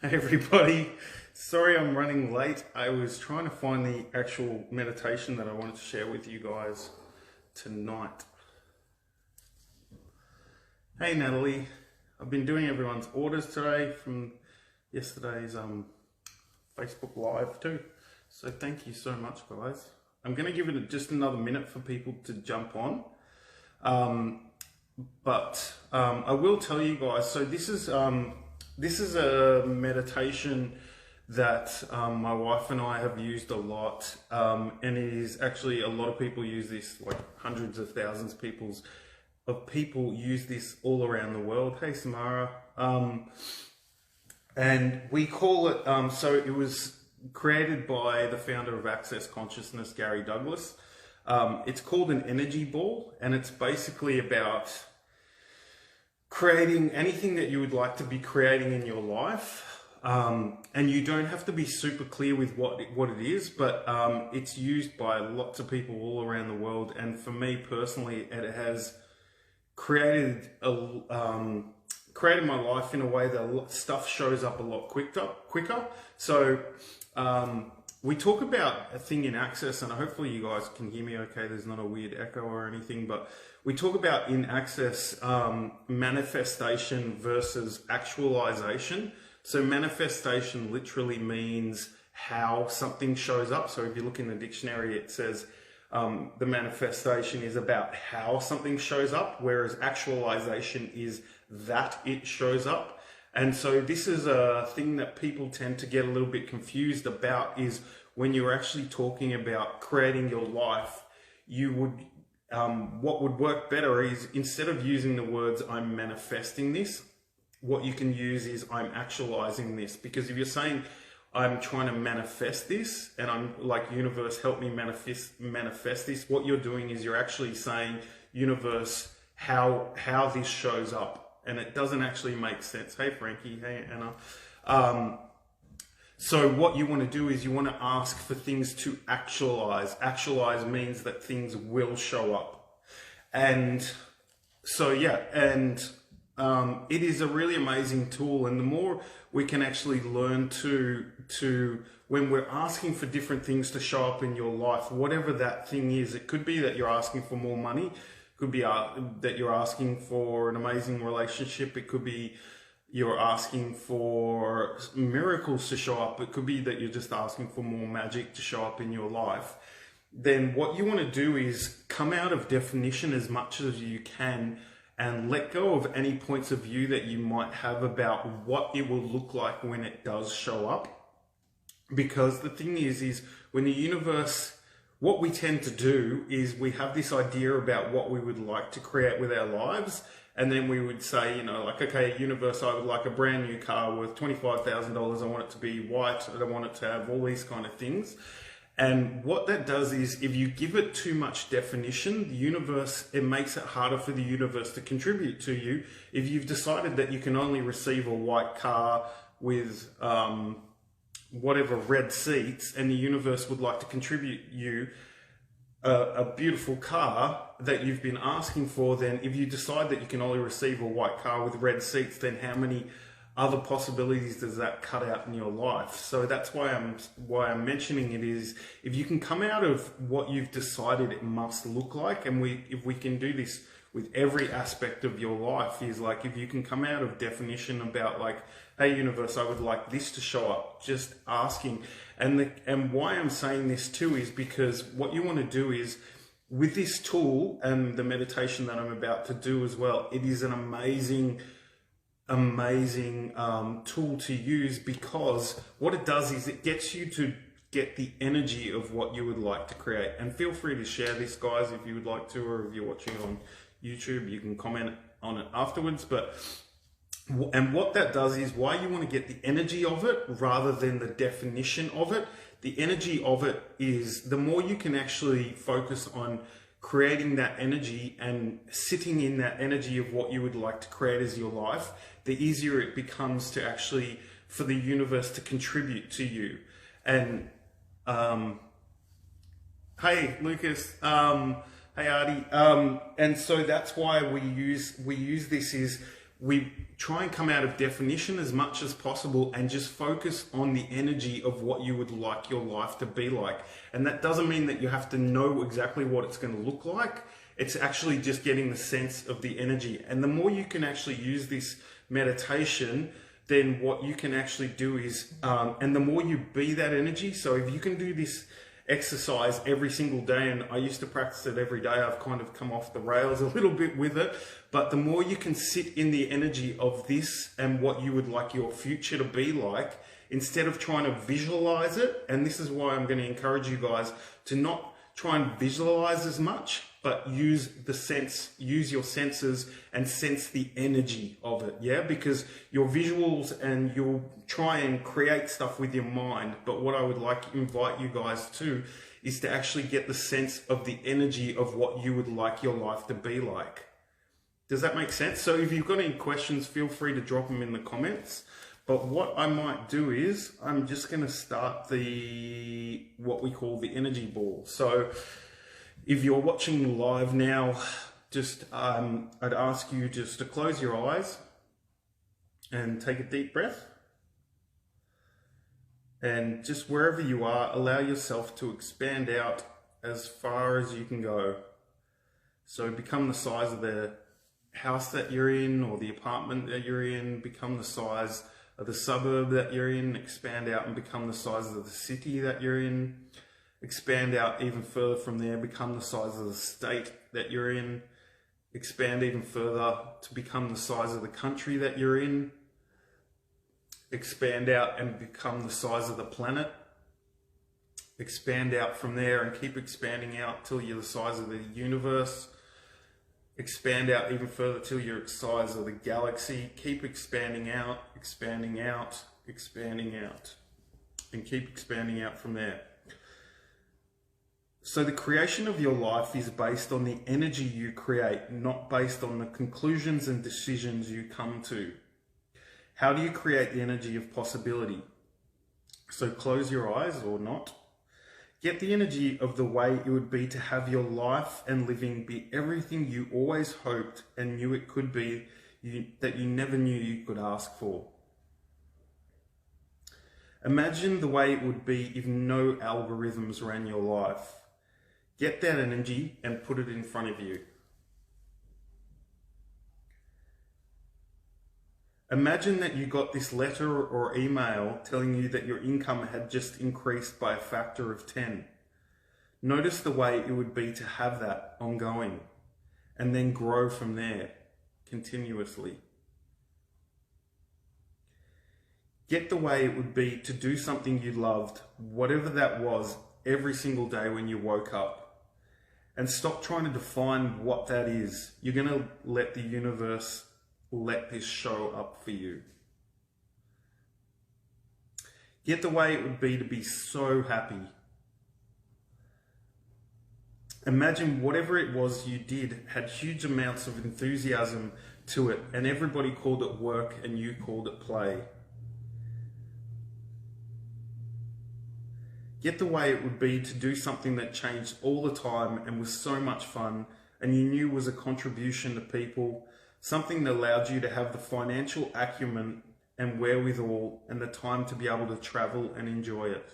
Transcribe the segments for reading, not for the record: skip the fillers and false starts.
Hey everybody, sorry I'm running late. I was trying to find the actual meditation that I wanted to share with you guys tonight. Hey Natalie, I've been doing everyone's orders today from yesterday's Facebook Live too. So thank you so much guys. I'm going to give it just another minute for people to jump on. But I will tell you guys, so this is a meditation that my wife and I have used a lot, and it is actually, a lot of people use this, like hundreds of thousands of people use this all around the world. Hey Samara. And we call it, so it was created by the founder of Access Consciousness, Gary Douglas. It's called an energy ball, and it's basically about creating anything that you would like to be creating in your life. And you don't have to be super clear with what it is, but it's used by lots of people all around the world. And for me personally, it has created my life in a way that stuff shows up a lot quicker. So we talk about a thing in Access, and hopefully you guys can hear me okay. There's not a weird echo or anything, but we talk about in Access manifestation versus actualization. So manifestation literally means how something shows up. So if you look in the dictionary, it says the manifestation is about how something shows up, whereas actualization is that it shows up. And so this is a thing that people tend to get a little bit confused about, is when you're actually talking about creating your life, you would, what would work better is, instead of using the words I'm manifesting this, what you can use is I'm actualizing this. Because if you're saying I'm trying to manifest this, and I'm like, universe, help me manifest this, what you're doing is you're actually saying, universe, how this shows up. And it doesn't actually make sense. Hey Frankie, hey Anna. So what you want to do is you want to ask for things to actualize. Actualize means that things will show up. And so yeah, and it is a really amazing tool. And the more we can actually learn to when we're asking for different things to show up in your life, whatever that thing is, it could be that you're asking for more money. Could be that you're asking for an amazing relationship. It could be you're asking for miracles to show up. It could be that you're just asking for more magic to show up in your life. Then what you want to do is come out of definition as much as you can and let go of any points of view that you might have about what it will look like when it does show up. Because the thing is when the universe, what we tend to do is we have this idea about what we would like to create with our lives. And then we would say, you know, like, okay, universe, I would like a brand new car worth $25,000. I want it to be white. I don't want it to have all these kind of things. And what that does is, if you give it too much definition, the universe, it makes it harder for the universe to contribute to you. If you've decided that you can only receive a white car with, whatever, red seats, and the universe would like to contribute you a beautiful car that you've been asking for, then if you decide that you can only receive a white car with red seats, then how many other possibilities does that cut out in your life? So that's why I'm mentioning it, is if you can come out of what you've decided it must look like, and if we can do this with every aspect of your life, is like, if you can come out of definition about like, hey universe, I would like this to show up, just asking. And why I'm saying this too is because what you want to do is, with this tool and the meditation that I'm about to do as well, it is an amazing tool to use, because what it does is it gets you to get the energy of what you would like to create. And feel free to share this, guys, if you would like to, or if you're watching on YouTube, you can comment on it afterwards. And what that does is, why you want to get the energy of it rather than the definition of it. The energy of it is, the more you can actually focus on creating that energy and sitting in that energy of what you would like to create as your life, the easier it becomes to actually, for the universe to contribute to you. And hey Lucas, hey Artie, and so that's why we use this, is we try and come out of definition as much as possible and just focus on the energy of what you would like your life to be like. And that doesn't mean that you have to know exactly what it's going to look like. It's actually just getting the sense of the energy. And the more you can actually use this meditation, then what you can actually do is, and the more you be that energy, so if you can do this exercise every single day, and I used to practice it every day, I've kind of come off the rails a little bit with it, but the more you can sit in the energy of this and what you would like your future to be like, instead of trying to visualize it, and this is why I'm going to encourage you guys to not try and visualize as much, but use your senses and sense the energy of it, yeah? Because your visuals, and you'll try and create stuff with your mind, but what I would like to invite you guys to is to actually get the sense of the energy of what you would like your life to be like. Does that make sense? So if you've got any questions, feel free to drop them in the comments. But what I might do is, I'm just going to start what we call the energy ball. So if you're watching live now, just I'd ask you just to close your eyes and take a deep breath. And just wherever you are, allow yourself to expand out as far as you can go. So become the size of the house that you're in, or the apartment that you're in. Become the size of the suburb that you're in. Expand out and become the size of the city that you're in. Expand out even further from there, become the size of the state that you're in. Expand even further to become the size of the country that you're in. Expand out and become the size of the planet. Expand out from there and keep expanding out till you're the size of the universe. Expand out even further till you're the size of the galaxy. Keep expanding out, expanding out, expanding out, and keep expanding out from there. So the creation of your life is based on the energy you create, not based on the conclusions and decisions you come to. How do you create the energy of possibility? So close your eyes, or not. Get the energy of the way it would be to have your life and living be everything you always hoped and knew it could be, that you never knew you could ask for. Imagine the way it would be if no algorithms ran your life. Get that energy and put it in front of you. Imagine that you got this letter or email telling you that your income had just increased by a factor of 10. Notice the way it would be to have that ongoing, and then grow from there continuously. Get the way it would be to do something you loved, whatever that was, every single day when you woke up. And stop trying to define what that is. You're going to let the universe let this show up for you. Get the way it would be to be so happy. Imagine whatever it was you did had huge amounts of enthusiasm to it, and everybody called it work and you called it play. Get the way it would be to do something that changed all the time and was so much fun, and you knew was a contribution to people, something that allowed you to have the financial acumen and wherewithal and the time to be able to travel and enjoy it.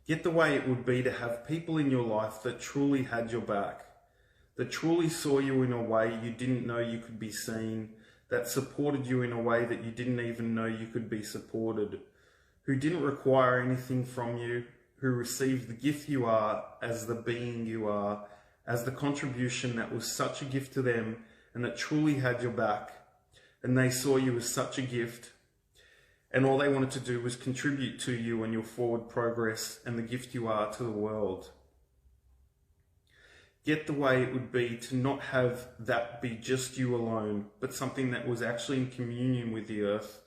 Get the way it would be to have people in your life that truly had your back, that truly saw you in a way you didn't know you could be seen, that supported you in a way that you didn't even know you could be supported, who didn't require anything from you, who received the gift you are as the being you are, as the contribution that was such a gift to them and that truly had your back. And they saw you as such a gift, and all they wanted to do was contribute to you and your forward progress and the gift you are to the world. Get the way it would be to not have that be just you alone, but something that was actually in communion with the earth,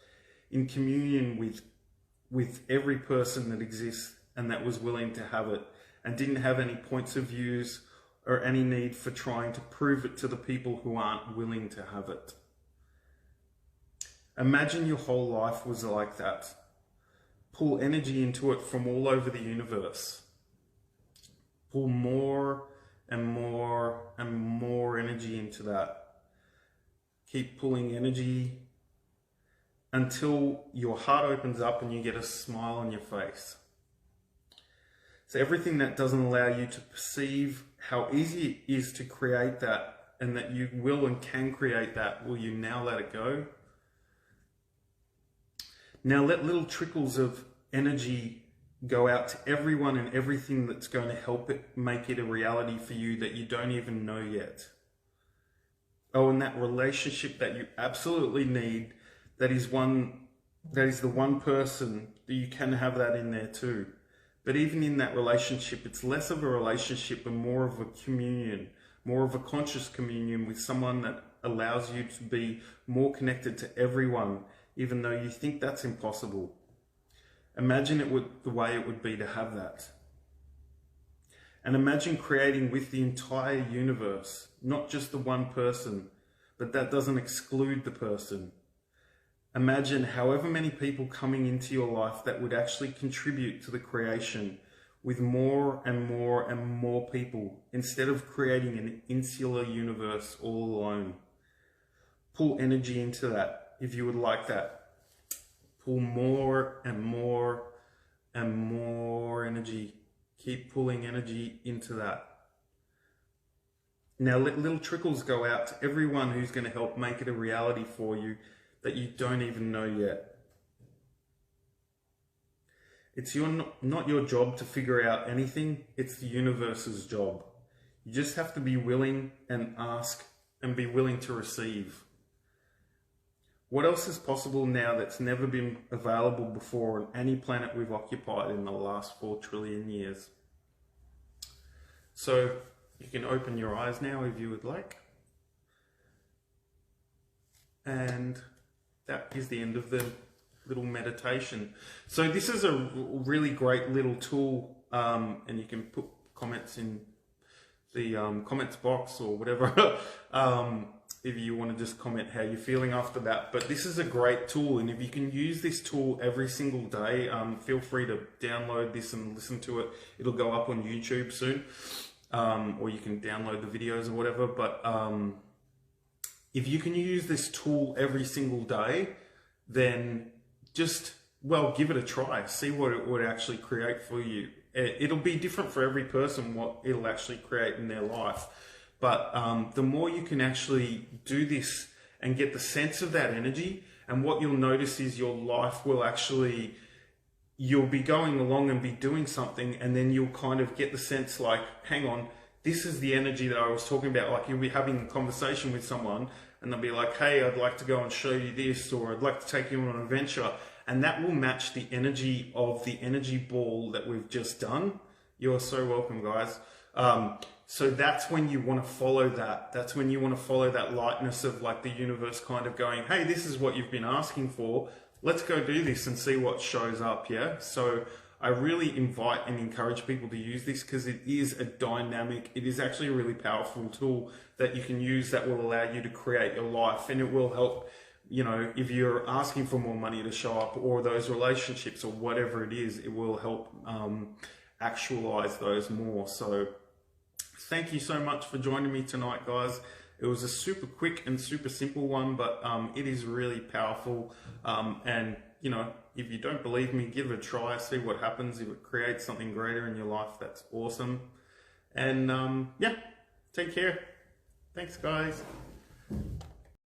in communion with every person that exists and that was willing to have it and didn't have any points of views or any need for trying to prove it to the people who aren't willing to have it. Imagine your whole life was like that. Pull energy into it from all over the universe. Pull more and more and more energy into that. Keep pulling energy until your heart opens up and you get a smile on your face. So everything that doesn't allow you to perceive how easy it is to create that, and that you will and can create that, will you now let it go? Now let little trickles of energy go out to everyone and everything that's going to help it make it a reality for you that you don't even know yet. Oh, and that relationship that you absolutely need, that is the one person that you can have that in there too. But even in that relationship, it's less of a relationship and more of a communion, more of a conscious communion with someone that allows you to be more connected to everyone, even though you think that's impossible. Imagine the way it would be to have that. And imagine creating with the entire universe, not just the one person, but that doesn't exclude the person. Imagine however many people coming into your life that would actually contribute to the creation with more and more and more people, instead of creating an insular universe all alone. Pull energy into that if you would like that. Pull more and more and more energy. Keep pulling energy into that. Now let little trickles go out to everyone who's going to help make it a reality for you that you don't even know yet. It's not your job to figure out anything. It's the universe's job. You just have to be willing and ask and be willing to receive. What else is possible now that's never been available before on any planet we've occupied in the last 4 trillion years? So you can open your eyes now if you would like. And that is the end of the little meditation. So this is a really great little tool, and you can put comments in the comments box or whatever if you want to just comment how you're feeling after that. But this is a great tool, and if you can use this tool every single day, feel free to download this and listen to it. It'll go up on YouTube soon, or you can download the videos or whatever. But if you can use this tool every single day, then just, well, give it a try. See what it would actually create for you. It'll be different for every person what it'll actually create in their life. But the more you can actually do this and get the sense of that energy, and what you'll notice is your life will actually, you'll be going along and be doing something, and then you'll kind of get the sense like, hang on, this is the energy that I was talking about. Like you'll be having a conversation with someone and they'll be like, hey, I'd like to go and show you this, or I'd like to take you on an adventure. And that will match the energy of the energy ball that we've just done. You're so welcome, guys. So that's when you want to follow that. That's when you want to follow that lightness of like the universe kind of going, hey, this is what you've been asking for. Let's go do this and see what shows up, yeah? So I really invite and encourage people to use this because it is a dynamic, it is actually a really powerful tool that you can use that will allow you to create your life, and it will help, you know, if you're asking for more money to show up or those relationships or whatever it is, it will help actualize those more. So thank you so much for joining me tonight, guys. It was a super quick and super simple one, but it is really powerful. And, you know, if you don't believe me, give it a try, see what happens. If it creates something greater in your life, that's awesome. And yeah, take care. Thanks, guys.